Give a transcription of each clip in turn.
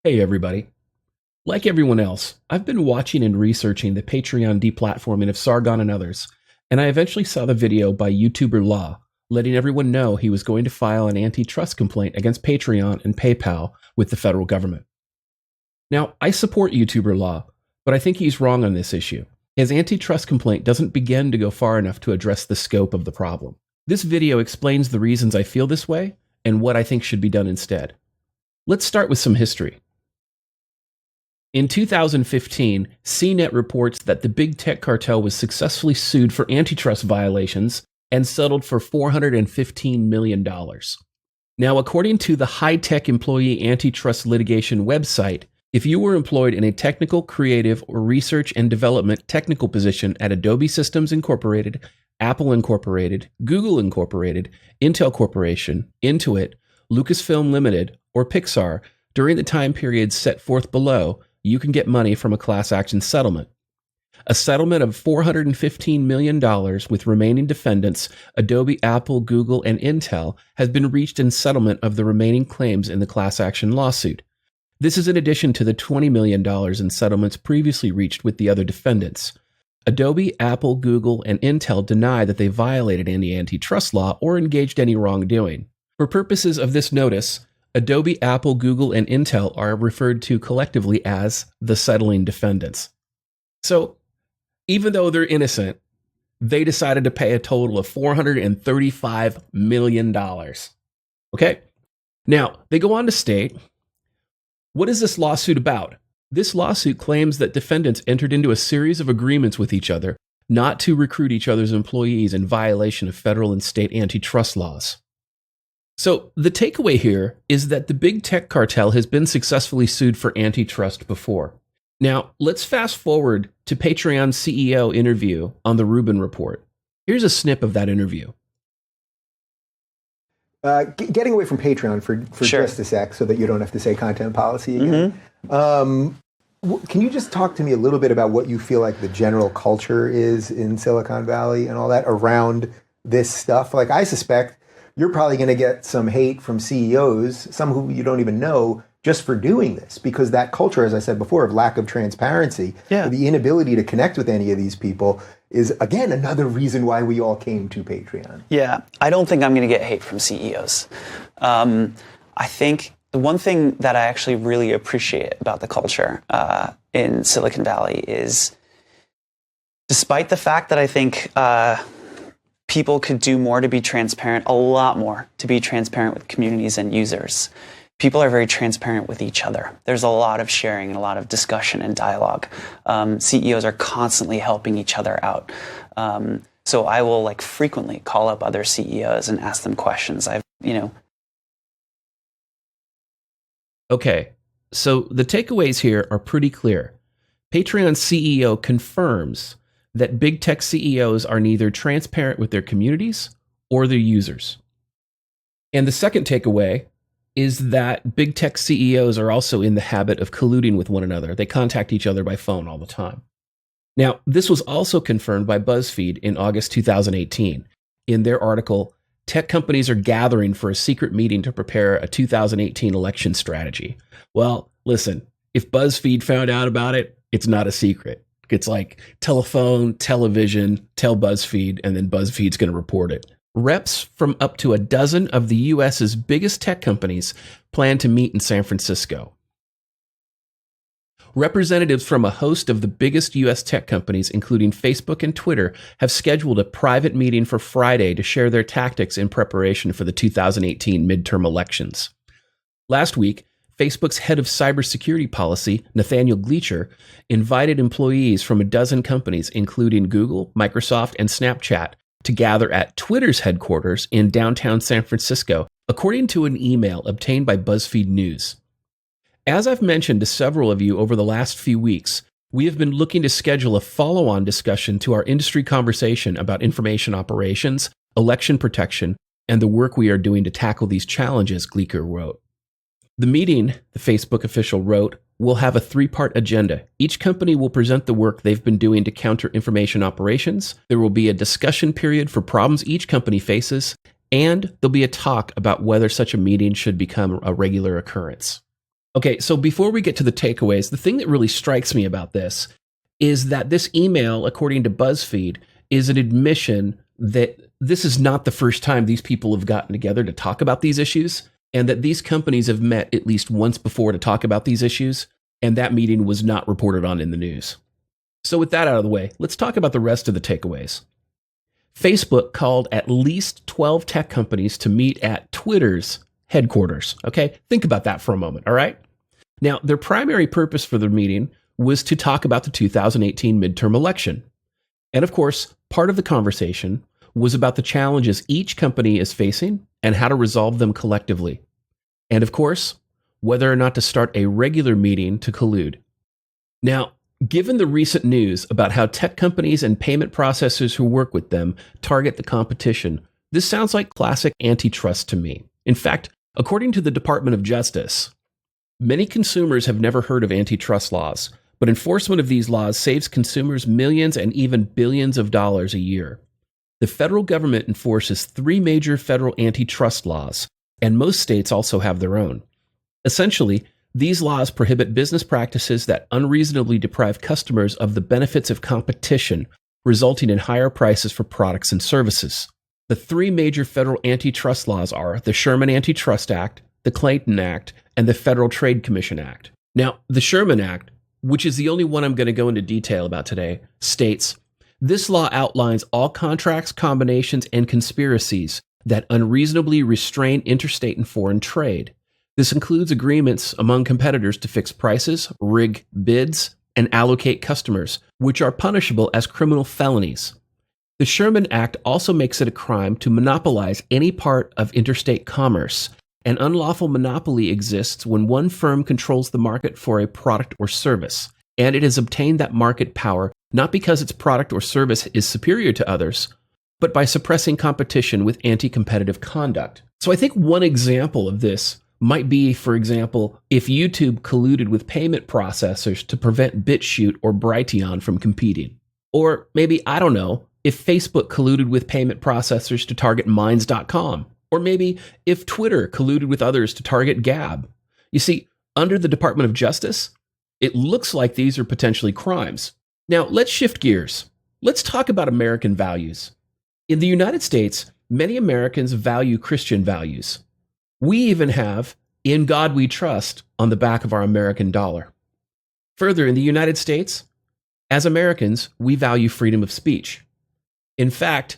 Hey everybody. Like everyone else, I've been watching and researching the Patreon deplatforming of Sargon and others, and I eventually saw the video by YouTuber Law, letting everyone know he was going to file an antitrust complaint against Patreon and PayPal with the federal government. Now, I support YouTuber Law, but I think he's wrong on this issue. His antitrust complaint doesn't begin to go far enough to address the scope of the problem. This video explains the reasons I feel this way and what I think should be done instead. Let's start with some history. In 2015, CNET reports that the big tech cartel was successfully sued for antitrust violations and settled for $415 million. Now, according to the high-tech employee antitrust litigation website, if you were employed in a technical, creative, or research and development technical position at Adobe Systems Incorporated, Apple Incorporated, Google Incorporated, Intel Corporation, Intuit, Lucasfilm Limited, or Pixar during the time periods set forth below, you can get money from a class action settlement. A settlement of $415 million with remaining defendants, Adobe, Apple, Google, and Intel, has been reached in settlement of the remaining claims in the class action lawsuit. This is in addition to the $20 million in settlements previously reached with the other defendants. Adobe, Apple, Google, and Intel deny that they violated any antitrust law or engaged any wrongdoing. For purposes of this notice, Adobe, Apple, Google, and Intel are referred to collectively as the settling defendants. So, even though they're innocent, they decided to pay a total of $435 million. Okay? Now, they go on to state, what is this lawsuit about? This lawsuit claims that defendants entered into a series of agreements with each other not to recruit each other's employees in violation of federal and state antitrust laws. So the takeaway here is that the big tech cartel has been successfully sued for antitrust before. Now, let's fast forward to Patreon's CEO interview on the Rubin Report. Here's a snip of that interview. Getting away from Patreon for Sure. just a sec so that you don't have to say content policy again. Can you just talk to me a little bit about what you feel like the general culture is in Silicon Valley and all that around this stuff? Like, I suspect you're probably going to get some hate from CEOs, some who you don't even know, just for doing this, because that culture, as I said before, of lack of transparency, the inability to connect with any of these people is, again, another reason why we all came to Patreon. Yeah, I don't think I'm going to get hate from CEOs. I think the one thing that I actually really appreciate about the culture in Silicon Valley is, despite the fact that I think people could do more to be transparent, a lot more to be transparent with communities and users, people are very transparent with each other. There's a lot of sharing and a lot of discussion and dialogue. CEOs are constantly helping each other out. So I will frequently call up other CEOs and ask them questions. Okay, so the takeaways here are pretty clear. Patreon's CEO confirms that big tech CEOs are neither transparent with their communities or their users. And the second takeaway is that big tech CEOs are also in the habit of colluding with one another. They contact each other by phone all the time. Now, this was also confirmed by BuzzFeed in August 2018. In their article, Tech Companies Are Gathering for a Secret Meeting to Prepare a 2018 Election Strategy. Well, listen, if BuzzFeed found out about it, it's not a secret. It's like telephone, television, tell BuzzFeed, and then BuzzFeed's going to report it. Reps from up to a dozen of the U.S.'s biggest tech companies plan to meet in San Francisco. Representatives from a host of the biggest U.S. tech companies, including Facebook and Twitter, have scheduled a private meeting for Friday to share their tactics in preparation for the 2018 midterm elections. Last week, Facebook's head of cybersecurity policy, Nathaniel Gleacher, invited employees from a dozen companies, including Google, Microsoft, and Snapchat, to gather at Twitter's headquarters in downtown San Francisco, according to an email obtained by BuzzFeed News. As I've mentioned to several of you over the last few weeks, we have been looking to schedule a follow-on discussion to our industry conversation about information operations, election protection, and the work we are doing to tackle these challenges, Gleacher wrote. The meeting, the Facebook official wrote, will have a three-part agenda. Each company will present the work they've been doing to counter information operations. There will be a discussion period for problems each company faces, and there'll be a talk about whether such a meeting should become a regular occurrence. Okay, so before we get to the takeaways, the thing that really strikes me about this is that this email, according to BuzzFeed, is an admission that this is not the first time these people have gotten together to talk about these issues, and that these companies have met at least once before to talk about these issues, and that meeting was not reported on in the news. So with that out of the way, let's talk about the rest of the takeaways. Facebook called at least 12 tech companies to meet at Twitter's headquarters. Okay, think about that for a moment, all right? Now, their primary purpose for the meeting was to talk about the 2018 midterm election. And of course, part of the conversation was about the challenges each company is facing and how to resolve them collectively. And of course, whether or not to start a regular meeting to collude. Now, given the recent news about how tech companies and payment processors who work with them target the competition, this sounds like classic antitrust to me. In fact, according to the Department of Justice, many consumers have never heard of antitrust laws, but enforcement of these laws saves consumers millions and even billions of dollars a year. The federal government enforces 3 major federal antitrust laws, and most states also have their own. Essentially, these laws prohibit business practices that unreasonably deprive customers of the benefits of competition, resulting in higher prices for products and services. The 3 major federal antitrust laws are the Sherman Antitrust Act, the Clayton Act, and the Federal Trade Commission Act. Now, the Sherman Act, which is the only one I'm going to go into detail about today, states, this law outlines all contracts, combinations, and conspiracies that unreasonably restrain interstate and foreign trade. This includes agreements among competitors to fix prices, rig bids, and allocate customers, which are punishable as criminal felonies. The Sherman Act also makes it a crime to monopolize any part of interstate commerce. An unlawful monopoly exists when one firm controls the market for a product or service, and it has obtained that market power not because its product or service is superior to others, but by suppressing competition with anti-competitive conduct. So I think one example of this might be, for example, if YouTube colluded with payment processors to prevent BitChute or Brighteon from competing. Or maybe, I don't know, if Facebook colluded with payment processors to target Minds.com. Or maybe if Twitter colluded with others to target Gab. You see, under the Department of Justice, it looks like these are potentially crimes. Now, let's shift gears. Let's talk about American values. In the United States, many Americans value Christian values. We even have "In God We Trust" on the back of our American dollar. Further, in the United States, as Americans, we value freedom of speech. In fact,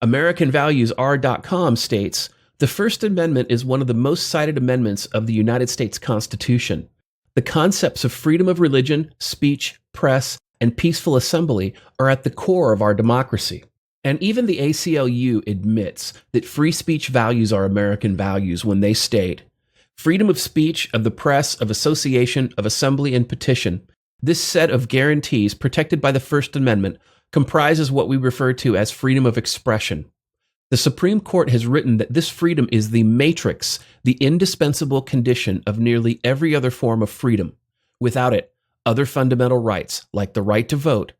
AmericanValuesR.com states, the First Amendment is one of the most cited amendments of the United States Constitution. The concepts of freedom of religion, speech, press, and peaceful assembly are at the core of our democracy. And even the ACLU admits that free speech values are American values when they state, freedom of speech, of the press, of association, of assembly, and petition. This set of guarantees protected by the First Amendment comprises what we refer to as freedom of expression. The Supreme Court has written that this freedom is the matrix, the indispensable condition of nearly every other form of freedom. Without it, other fundamental rights, like the right to vote,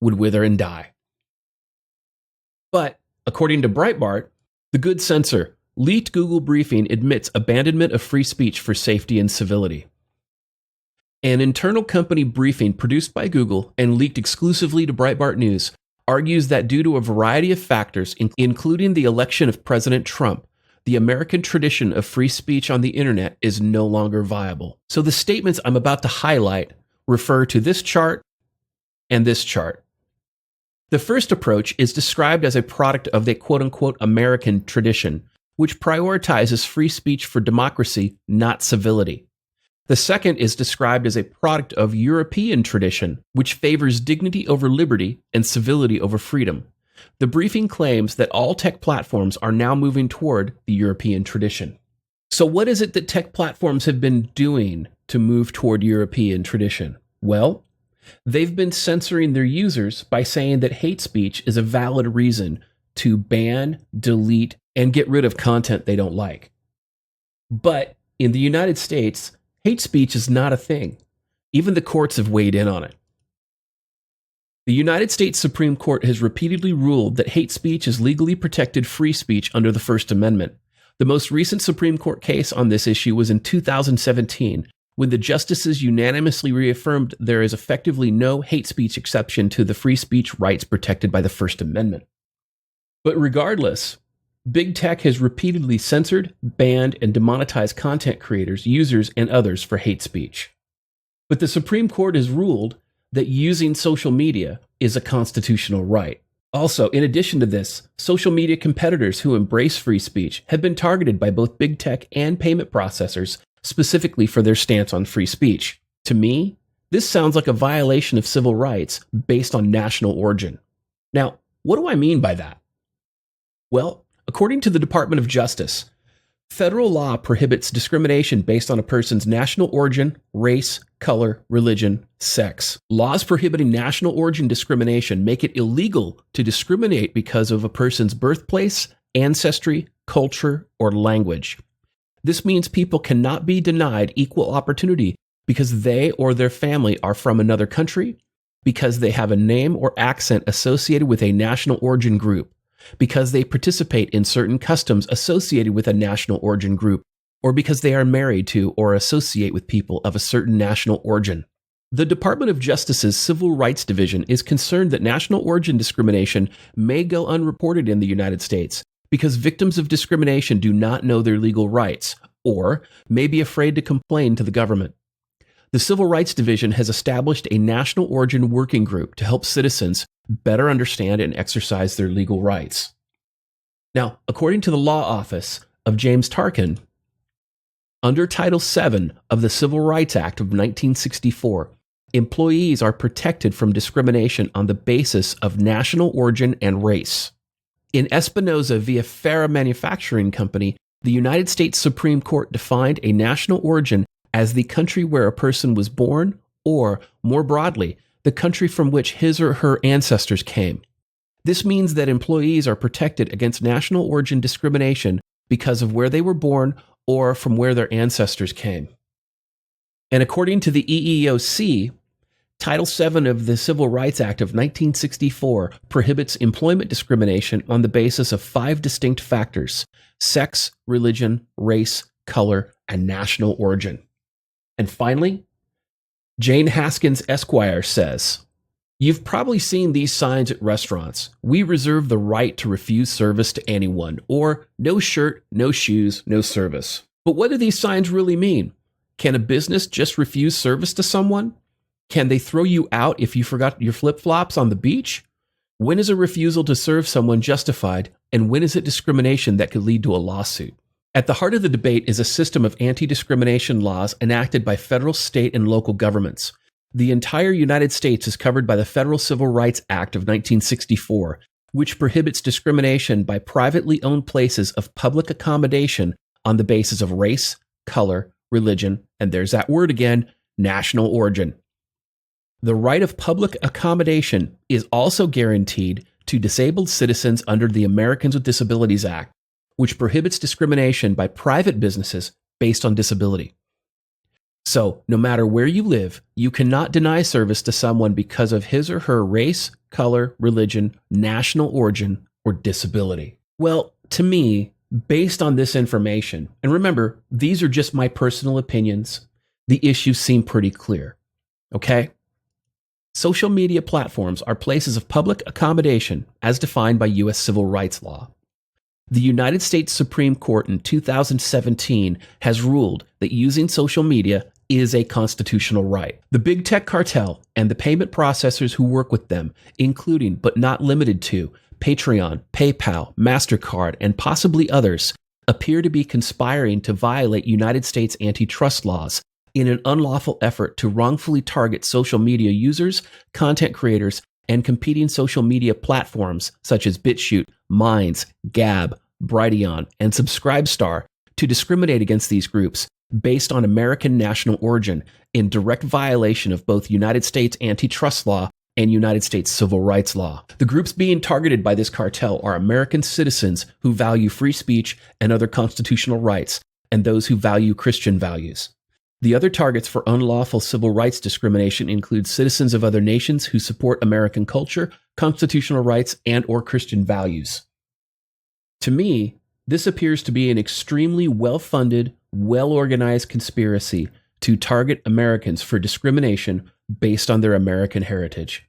would wither and die. But, according to Breitbart, the good censor, leaked Google briefing admits abandonment of free speech for safety and civility. An internal company briefing produced by Google and leaked exclusively to Breitbart News argues that due to a variety of factors, including the election of President Trump, the American tradition of free speech on the internet is no longer viable. So the statements I'm about to highlight refer to this chart and this chart. The first approach is described as a product of the quote-unquote American tradition, which prioritizes free speech for democracy, not civility. The second is described as a product of European tradition, which favors dignity over liberty and civility over freedom. The briefing claims that all tech platforms are now moving toward the European tradition. So what is it that tech platforms have been doing to move toward European tradition? Well, they've been censoring their users by saying that hate speech is a valid reason to ban, delete, and get rid of content they don't like. But in the United States, hate speech is not a thing. Even the courts have weighed in on it. The United States Supreme Court has repeatedly ruled that hate speech is legally protected free speech under the First Amendment. The most recent Supreme Court case on this issue was in 2017, when the justices unanimously reaffirmed there is effectively no hate speech exception to the free speech rights protected by the First Amendment. But regardless, Big Tech has repeatedly censored, banned, and demonetized content creators, users, and others for hate speech. But the Supreme Court has ruled that using social media is a constitutional right. Also, in addition to this, social media competitors who embrace free speech have been targeted by both big tech and payment processors specifically for their stance on free speech. To me, this sounds like a violation of civil rights based on national origin. Now, what do I mean by that? Well, according to the Department of Justice, federal law prohibits discrimination based on a person's national origin, race, color, religion, sex. Laws prohibiting national origin discrimination make it illegal to discriminate because of a person's birthplace, ancestry, culture, or language. This means people cannot be denied equal opportunity because they or their family are from another country, because they have a name or accent associated with a national origin group, because they participate in certain customs associated with a national origin group, or because they are married to or associate with people of a certain national origin. The Department of Justice's Civil Rights Division is concerned that national origin discrimination may go unreported in the United States because victims of discrimination do not know their legal rights or may be afraid to complain to the government. The Civil Rights Division has established a national origin working group to help citizens better understand and exercise their legal rights. Now, according to the Law Office of James Tarkin, under Title VII of the Civil Rights Act of 1964, employees are protected from discrimination on the basis of national origin and race. In Espinoza via Farah Manufacturing Company, the United States Supreme Court defined a national origin as the country where a person was born, or, more broadly, the country from which his or her ancestors came. This means that employees are protected against national origin discrimination because of where they were born or from where their ancestors came. And according to the EEOC, Title VII of the Civil Rights Act of 1964 prohibits employment discrimination on the basis of 5 distinct factors: sex, religion, race, color, and national origin. And finally, Jane Haskins Esquire says, "You've probably seen these signs at restaurants. We reserve the right to refuse service to anyone," or "no shirt, no shoes, no service." But what do these signs really mean? Can a business just refuse service to someone? Can they throw you out if you forgot your flip-flops on the beach? When is a refusal to serve someone justified, and when is it discrimination that could lead to a lawsuit? At the heart of the debate is a system of anti-discrimination laws enacted by federal, state, and local governments. The entire United States is covered by the Federal Civil Rights Act of 1964, which prohibits discrimination by privately owned places of public accommodation on the basis of race, color, religion, and there's that word again, national origin. The right of public accommodation is also guaranteed to disabled citizens under the Americans with Disabilities Act, which prohibits discrimination by private businesses based on disability. So, no matter where you live, you cannot deny service to someone because of his or her race, color, religion, national origin, or disability. Well, to me, based on this information, and remember, these are just my personal opinions, the issues seem pretty clear. Okay? Social media platforms are places of public accommodation as defined by U.S. civil rights law. The United States Supreme Court in 2017 has ruled that using social media is a constitutional right. The big tech cartel and the payment processors who work with them, including but not limited to Patreon, PayPal, MasterCard, and possibly others, appear to be conspiring to violate United States antitrust laws in an unlawful effort to wrongfully target social media users, content creators, and competing social media platforms such as BitChute, Minds, Gab, Brighteon, and Subscribestar to discriminate against these groups based on American national origin in direct violation of both United States antitrust law and United States civil rights law. The groups being targeted by this cartel are American citizens who value free speech and other constitutional rights, and those who value Christian values. The other targets for unlawful civil rights discrimination include citizens of other nations who support American culture, constitutional rights, and/or Christian values. To me, this appears to be an extremely well-funded, well-organized conspiracy to target Americans for discrimination based on their American heritage.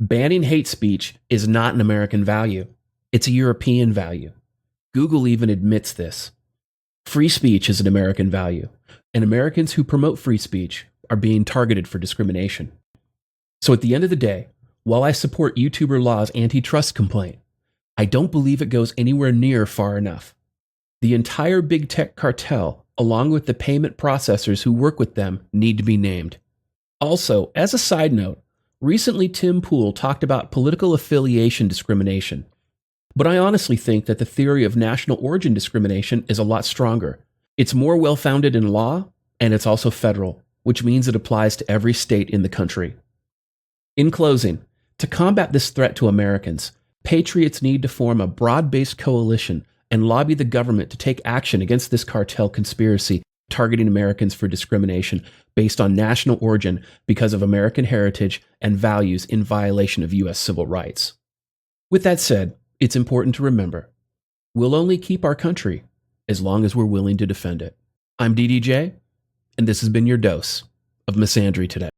Banning hate speech is not an American value. It's a European value. Google even admits this. Free speech is an American value, and Americans who promote free speech are being targeted for discrimination. So at the end of the day, while I support YouTuber Law's antitrust complaint, I don't believe it goes anywhere near far enough. The entire big tech cartel, along with the payment processors who work with them, need to be named. Also, as a side note, recently Tim Pool talked about political affiliation discrimination. But I honestly think that the theory of national origin discrimination is a lot stronger. It's more well-founded in law, and it's also federal, which means it applies to every state in the country. In closing, to combat this threat to Americans, patriots need to form a broad-based coalition and lobby the government to take action against this cartel conspiracy targeting Americans for discrimination based on national origin because of American heritage and values in violation of U.S. civil rights. With that said, it's important to remember, we'll only keep our country as long as we're willing to defend it. I'm DDJ, and this has been your dose of misandry today.